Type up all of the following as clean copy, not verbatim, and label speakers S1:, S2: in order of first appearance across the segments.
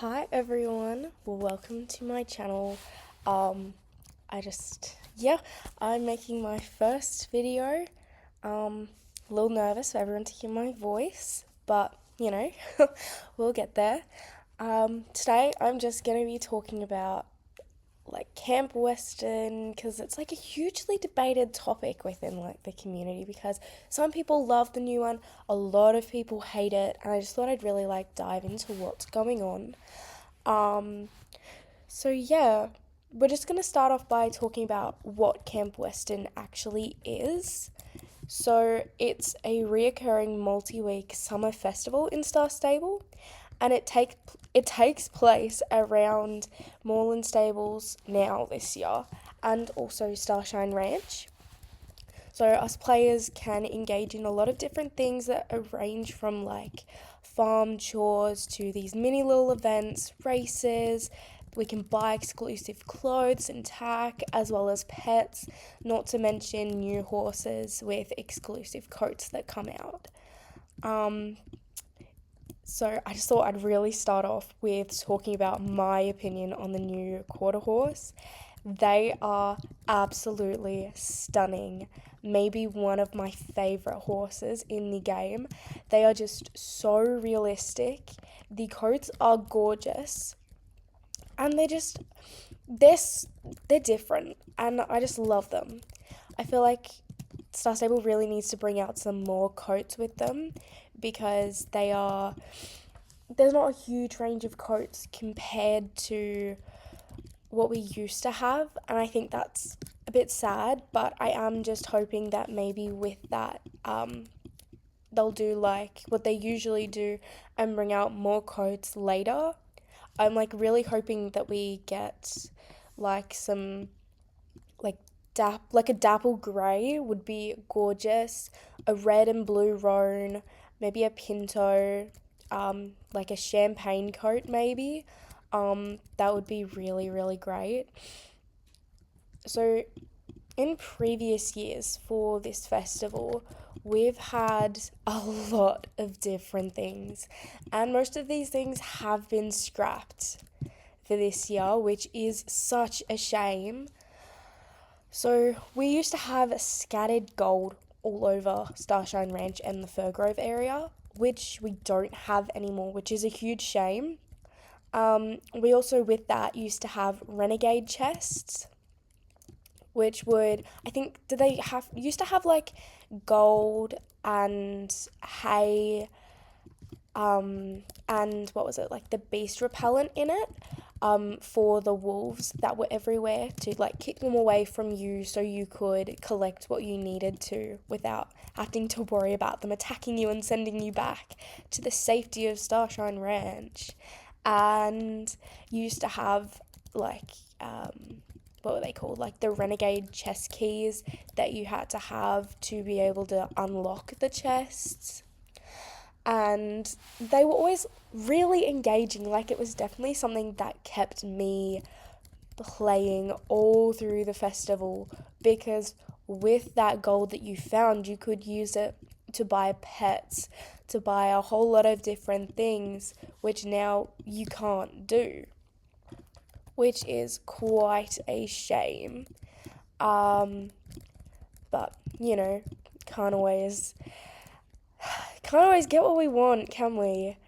S1: Hi everyone, welcome to my channel. Um, I'm making my first video. A little nervous for everyone to hear my voice, but we'll get there. Today I'm just gonna be talking about Camp Western because it's a hugely debated topic within the community because some people love the new one, a lot of people hate it, and I just thought I'd really dive into what's going on. Um, so yeah, we're just gonna start off by talking about what Camp Western actually is. So it's a reoccurring multi-week summer festival in Star Stable, and it takes place around Moreland Stables now this year, and also Starshine Ranch. So us players can engage in a lot of different things that range from farm chores to these mini little events, races. We can buy exclusive clothes and tack, as well as pets, not to mention new horses with exclusive coats that come out. So I just thought I'd really start off with talking about my opinion on the new quarter horse. They are absolutely stunning. Maybe one of my favourite horses in the game. They are just so realistic. The coats are gorgeous. And they're, they're different. And I just love them. I feel like Star Stable really needs to bring out some more coats with them because there's not a huge range of coats compared to what we used to have, and I think that's a bit sad, but I am just hoping that maybe with that they'll do what they usually do and bring out more coats later. I'm really hoping that we get some a dapple grey would be gorgeous, a red and blue roan, maybe a pinto, a champagne coat maybe. That would be really, really great. So, in previous years for this festival, we've had a lot of different things, and most of these things have been scrapped for this year, which is such a shame. So, we used to have scattered gold all over Starshine Ranch and the Fir area, which we don't have anymore, which is a huge shame. We also, with that, used to have renegade chests, which would, I think, used to have gold and hay, and what was it, the beast repellent in it, for the wolves that were everywhere to kick them away from you so you could collect what you needed to without having to worry about them attacking you and sending you back to the safety of Starshine Ranch. And you used to have what were they called? The renegade chest keys that you had to have to be able to unlock the chests. And they were always really engaging. It was definitely something that kept me playing all through the festival because with that gold that you found, you could use it to buy pets, to buy a whole lot of different things, which now you can't do, which is quite a shame. But can't always get what we want, can we?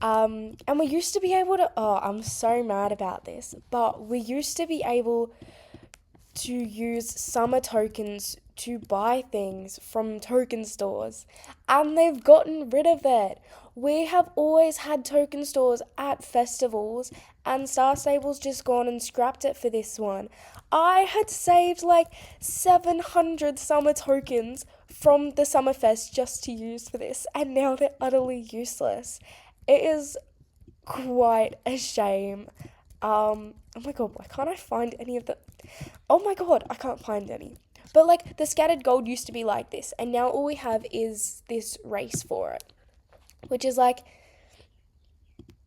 S1: And we used to be able to. Oh, I'm so mad about this, but we used to be able to use summer tokens to buy things from token stores, and they've gotten rid of it. We have always had token stores at festivals, and Star Stable's just gone and scrapped it for this one. I had saved 700 summer tokens from the Summerfest just to use for this, and now they're utterly useless. It is quite a shame. Oh my god, why can't I find any of the... Oh my god, I can't find any. But the scattered gold used to be like this, and now all we have is this race for it, which is I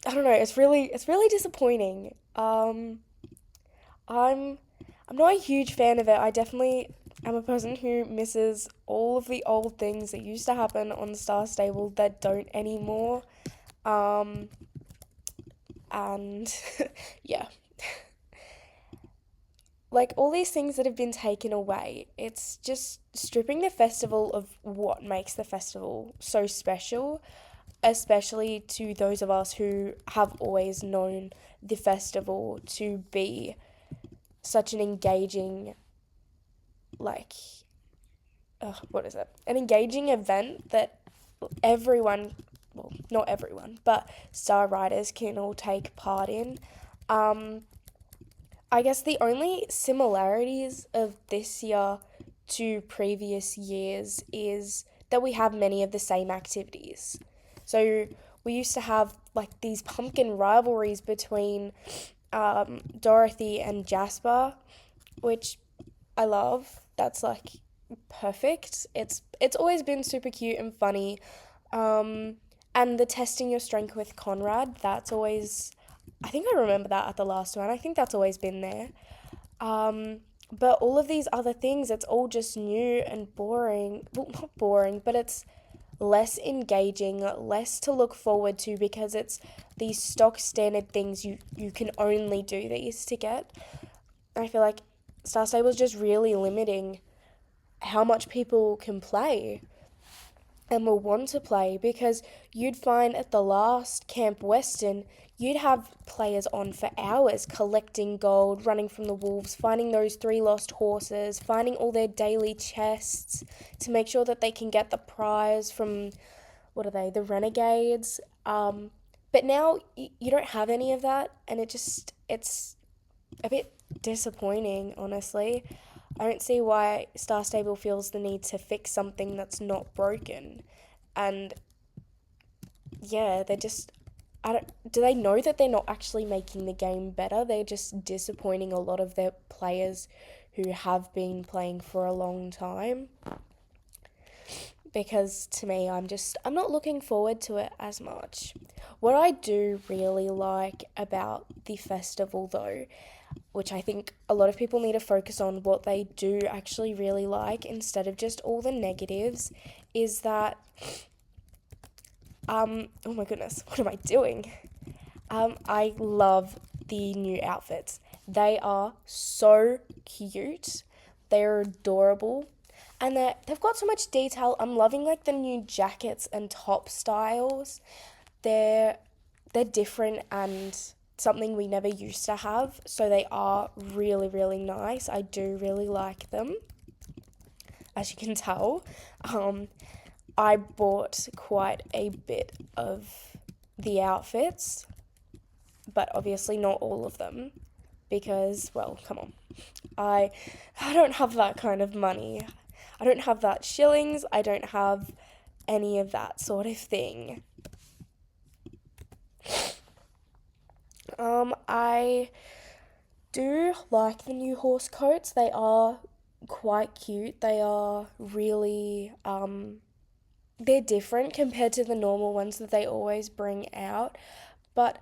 S1: don't know. It's really disappointing. I'm not a huge fan of it. I definitely am a person who misses all of the old things that used to happen on Star Stable that don't anymore. and yeah. Like all these things that have been taken away, it's just stripping the festival of what makes the festival so special, especially to those of us who have always known the festival to be such an engaging, like, what is it? An engaging event that everyone, well, not everyone, but star riders can all take part in. Um, I guess the only similarities of this year to previous years is that we have many of the same activities. So we used to have like these pumpkin rivalries between Dorothy and Jasper, which I love. That's like perfect. It's always been super cute and funny. Um, and the testing your strength with Conrad, that's always, I think I remember that at the last one. I think that's always been there. But all of these other things, it's all just new and boring. Well, not boring, but it's less engaging, less to look forward to because it's these stock standard things you can only do these to get. I feel like Star Stable is just really limiting how much people can play and will want to play because you'd find at the last Camp Western, you'd have players on for hours collecting gold, running from the wolves, finding those 3 lost horses, finding all their daily chests to make sure that they can get the prize from, what are they, the Renegades. But now you don't have any of that, and it's a bit disappointing, honestly. I don't see why Star Stable feels the need to fix something that's not broken. And yeah, they're just do they know that they're not actually making the game better? They're just disappointing a lot of their players who have been playing for a long time. Because to me, I'm not looking forward to it as much. What I do really like about the festival though, which I think a lot of people need to focus on what they do actually really like instead of just all the negatives, is that, oh my goodness, what am I doing? I love the new outfits. They are so cute. They're adorable. And they've got so much detail. I'm loving like the new jackets and top styles. They're they're different and something we never used to have. So they are really, really nice. I do really like them, as you can tell. I bought quite a bit of the outfits, but obviously not all of them because, well, come on. I I don't have that kind of money. I don't have that shillings. I don't have any of that sort of thing. I do like the new horse coats. They are quite cute. They are really they're different compared to the normal ones that they always bring out. But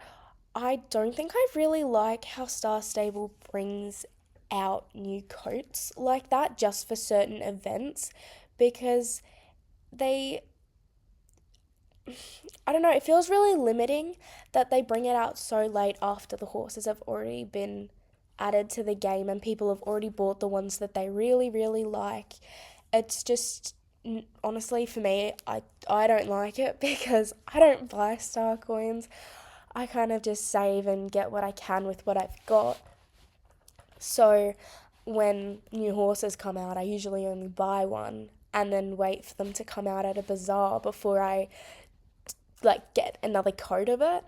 S1: I don't think I really like how Star Stable brings out new coats like that just for certain events because they, I don't know, it feels really limiting that they bring it out so late after the horses have already been added to the game and people have already bought the ones that they really, really like. It's just, honestly, for me, I don't like it because I don't buy star coins. I kind of just save and get what I can with what I've got. So when new horses come out, I usually only buy one and then wait for them to come out at a bazaar before I like get another coat of it.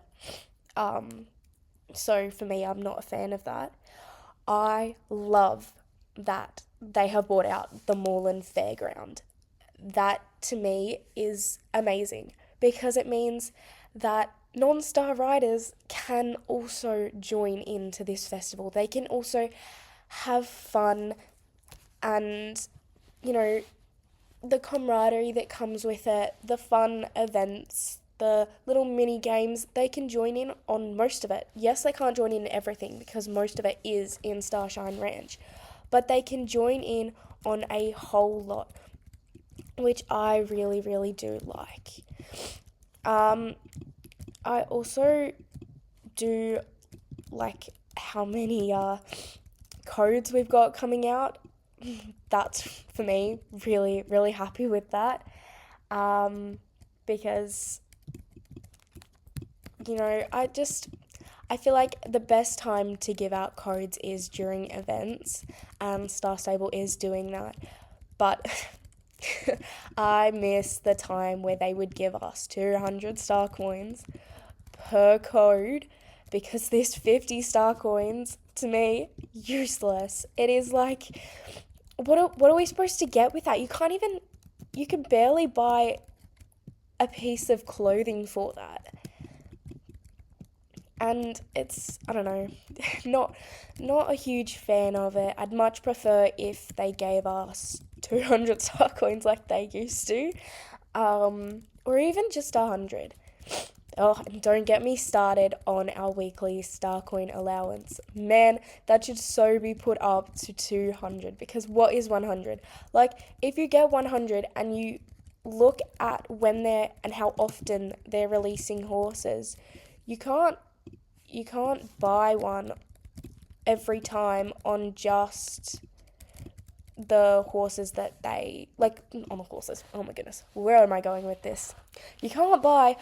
S1: So for me, I'm not a fan of that. I love that they have brought out the Moreland Fairground. That to me is amazing because it means that non-star riders can also join into this festival. They can also have fun and, you know, the camaraderie that comes with it, the fun events, the little mini games, they can join in on most of it. Yes, they can't join in everything because most of it is in Starshine Ranch, but they can join in on a whole lot, which I really, really do like. I also do like how many codes we've got coming out, that's for me really, really happy with that. Because, I feel like the best time to give out codes is during events, and Star Stable is doing that. But I miss the time where they would give us 200 star coins per code, because this 50 star coins, to me, useless. It is like, what are we supposed to get with that? You can barely buy a piece of clothing for that. And it's, I don't know, not a huge fan of it. I'd much prefer if they gave us 200 star coins like they used to, or even just 100. Oh, and don't get me started on our weekly star coin allowance. Man, that should so be put up to 200, because what is 100? Like, if you get 100 and you look at when they're and how often they're releasing horses, you can't buy one every time on just the horses that they, like, on the horses. Oh my goodness, where am I going with this? You can't buy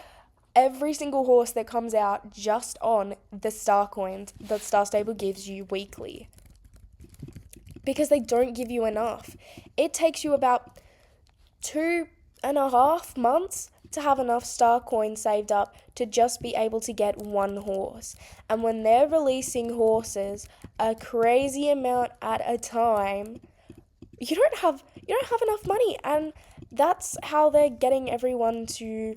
S1: every single horse that comes out just on the star coins that Star Stable gives you weekly, because they don't give you enough. It takes you about 2.5 months to have enough star coins saved up to just be able to get one horse. And when they're releasing horses a crazy amount at a time, you don't have enough money. And that's how they're getting everyone to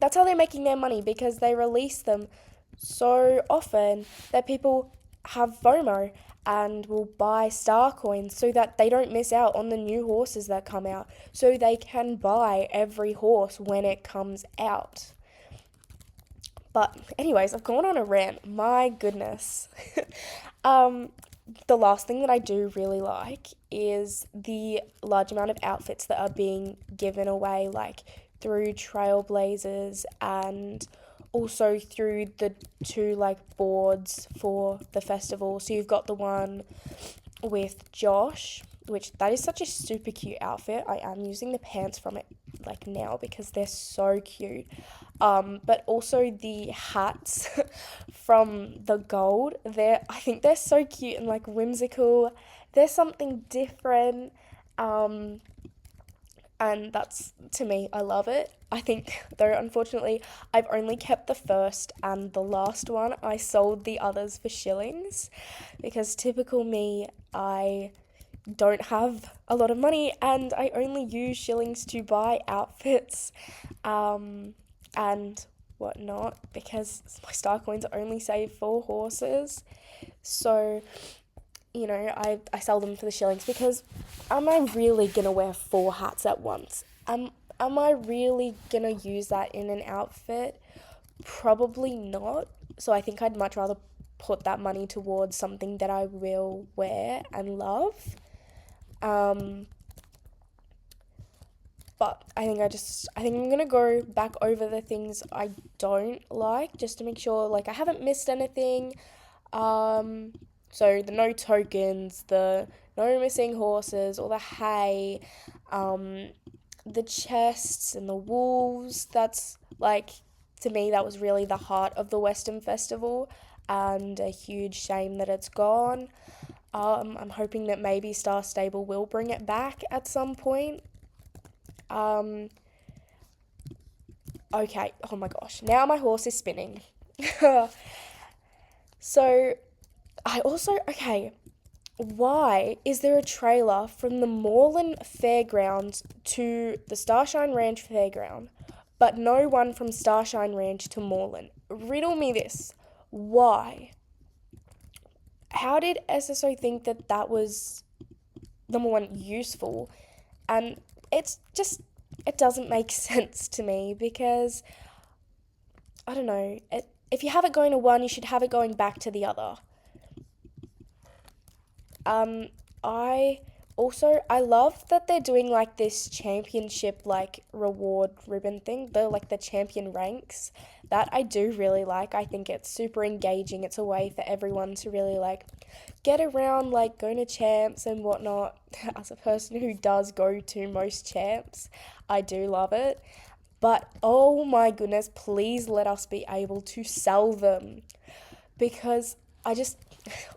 S1: that's how they're making their money, because they release them so often that people have FOMO and will buy star coins so that they don't miss out on the new horses that come out, so they can buy every horse when it comes out. But anyways, I've gone on a rant. My goodness. The last thing that I do really like is the large amount of outfits that are being given away, like through Trailblazers and also through the two boards for the festival. So you've got the one with Josh, which that is such a super cute outfit. I am using the pants from it now because they're so cute. But also the hats from the gold. I think they're so cute and whimsical. They're something different. And that's, to me, I love it. I think, though, unfortunately, I've only kept the first and the last one. I sold the others for shillings, because typical me, I don't have a lot of money and I only use shillings to buy outfits and whatnot, because my star coins are only saved for horses. So, I sell them for the shillings, because am I really going to wear 4 hats at once? Am I really going to use that in an outfit? Probably not. So I think I'd much rather put that money towards something that I will wear and love. But I think I'm going to go back over the things I don't like, just to make sure, I haven't missed anything. So the no tokens, the no missing horses, or the hay, the chests and the wolves. That's, to me, that was really the heart of the Western Festival, and a huge shame that it's gone. I'm hoping that maybe Star Stable will bring it back at some point. Okay, oh my gosh, now my horse is spinning. So, why is there a trailer from the Moreland Fairgrounds to the Starshine Ranch Fairground, but no one from Starshine Ranch to Moreland? Riddle me this. Why? How did SSO think that was, number one, useful? And it doesn't make sense to me, because, I don't know, if you have it going to one, you should have it going back to the other. I love that they're doing this championship reward ribbon thing, the champion ranks. that I do really like. I think it's super engaging. It's a way for everyone to really like get around, like going to champs and whatnot. As a person who does go to most champs, I do love it. But oh my goodness, please let us be able to sell them. Because I just,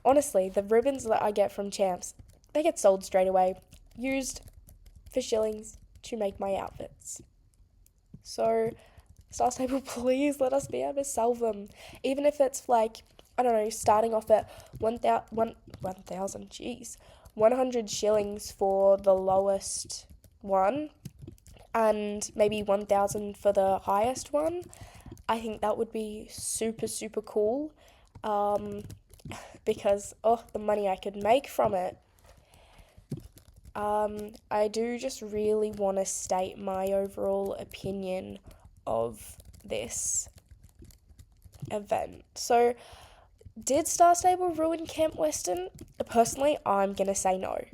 S1: honestly, the ribbons that I get from champs, they get sold straight away, used for shillings to make my outfits. So, Star Stable, please let us be able to sell them. Even if it's like, I don't know, starting off at 1,000, jeez, 100 shillings for the lowest one, and maybe 1,000 for the highest one. I think that would be super, super cool. Because, the money I could make from it. I do just really want to state my overall opinion of this event. So, did Star Stable ruin Camp Western? Personally, I'm going to say no.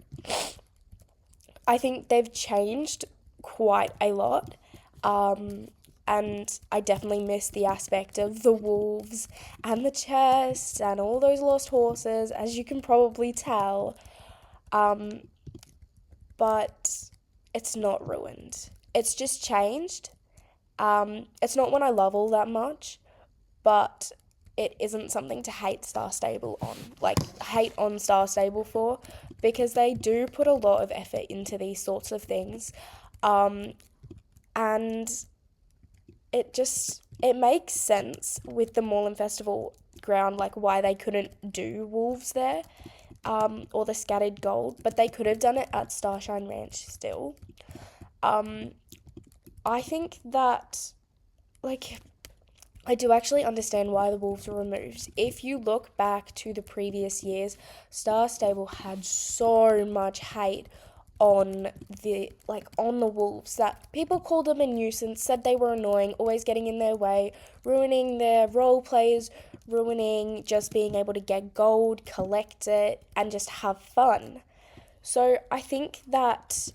S1: I think they've changed quite a lot. And I definitely miss the aspect of the wolves and the chests and all those lost horses, as you can probably tell. But it's not ruined. It's just changed. It's not one I love all that much, but it isn't something to hate Star Stable on. Like, hate on Star Stable for, because they do put a lot of effort into these sorts of things. And it makes sense with the Moreland Festival ground, like why they couldn't do wolves there, or the scattered gold, but they could have done it at Starshine Ranch still. I think that, like, I do actually understand why the wolves were removed. If you look back to the previous years, Star Stable had so much hate on the wolves, that people called them a nuisance, said they were annoying, always getting in their way, ruining their role plays, ruining just being able to get gold, collect it, and just have fun. So I think that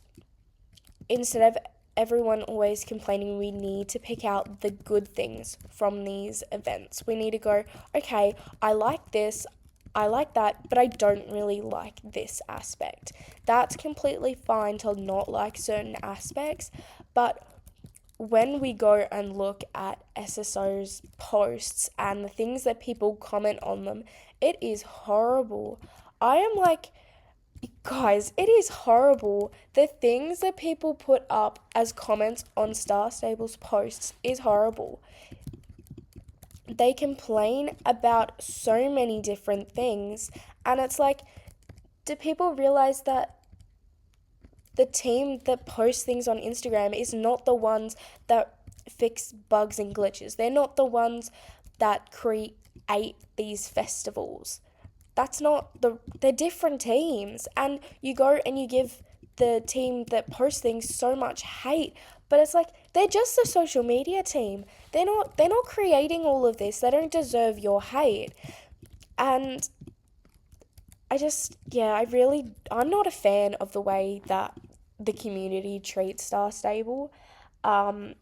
S1: instead of everyone always complaining, we need to pick out the good things from these events. We need to go, okay, I like this, I like that, but I don't really like this aspect. That's completely fine to not like certain aspects, but when we go and look at SSO's posts and the things that people comment on them, it is horrible. I am like, guys, it is horrible. The things that people put up as comments on Star Stable's posts is horrible. They complain about so many different things, and it's like, do people realize that the team that posts things on Instagram is not the ones that fix bugs and glitches? They're not the ones that create these festivals. They're different teams, and you go and you give the team that posts things so much hate, but it's like, they're just a social media team. They're not creating all of this. They don't deserve your hate. And I'm not a fan of the way that the community treats Star Stable, and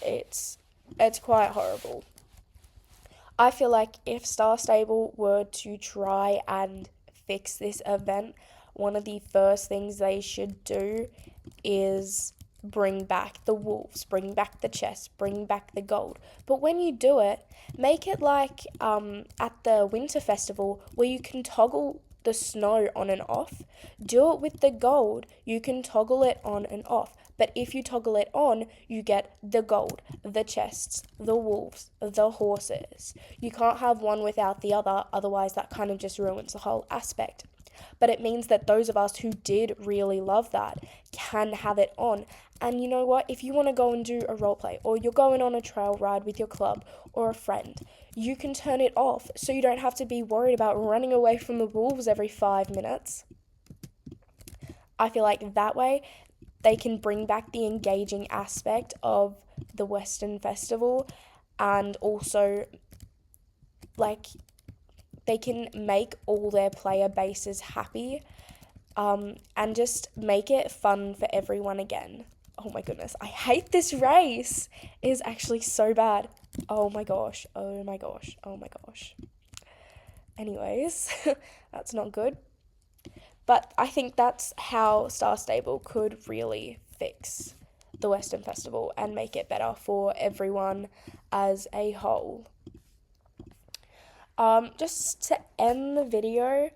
S1: it's quite horrible. I feel like if Star Stable were to try and fix this event, one of the first things they should do is bring back the wolves, bring back the chests, bring back the gold. But when you do it, make it like at the Winter Festival, where you can toggle the snow on and off. Do it with the gold. You can toggle it on and off. But if you toggle it on, you get the gold, the chests, the wolves, the horses. You can't have one without the other, otherwise that kind of just ruins the whole aspect. But it means that those of us who did really love that can have it on. And you know what? If you want to go and do a roleplay, or you're going on a trail ride with your club or a friend, you can turn it off so you don't have to be worried about running away from the wolves every 5 minutes. I feel like that way they can bring back the engaging aspect of the Western Festival, and also, like, they can make all their player bases happy, and just make it fun for everyone again. Oh my goodness, I hate this race. It is actually so bad. Oh my gosh, oh my gosh, oh my gosh. Anyways, that's not good. But I think that's how Star Stable could really fix the Western Festival and make it better for everyone as a whole. Just to end the video,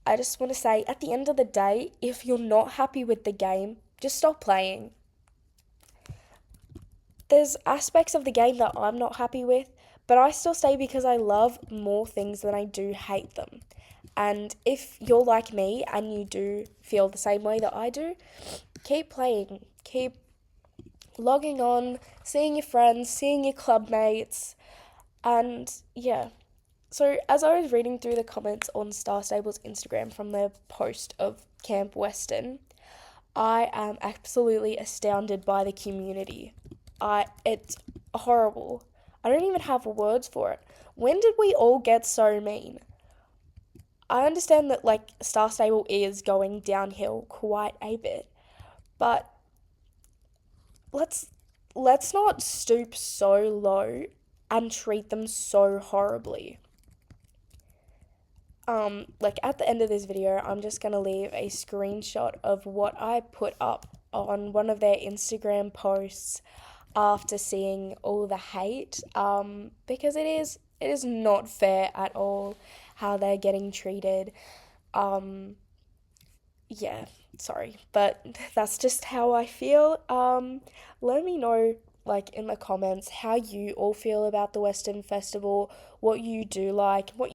S1: I just want to say at the end of the day, if you're not happy with the game, just stop playing. There's aspects of the game that I'm not happy with, but I still stay because I love more things than I do hate them. And if you're like me and you do feel the same way that I do, keep playing, keep logging on, seeing your friends, seeing your club mates, and yeah. So, as I was reading through the comments on Star Stable's Instagram from their post of Camp Western, I am absolutely astounded by the community. It's horrible. I don't even have words for it. When did we all get so mean? I understand that like Star Stable is going downhill quite a bit, but let's let's not stoop so low and treat them so horribly. Like at the end of this video, I'm just gonna leave a screenshot of what I put up on one of their Instagram posts after seeing all the hate. Because it is not fair at all how they're getting treated. Um, yeah, sorry, but that's just how I feel. Let me know like in the comments how you all feel about the Western Festival, what you do like, what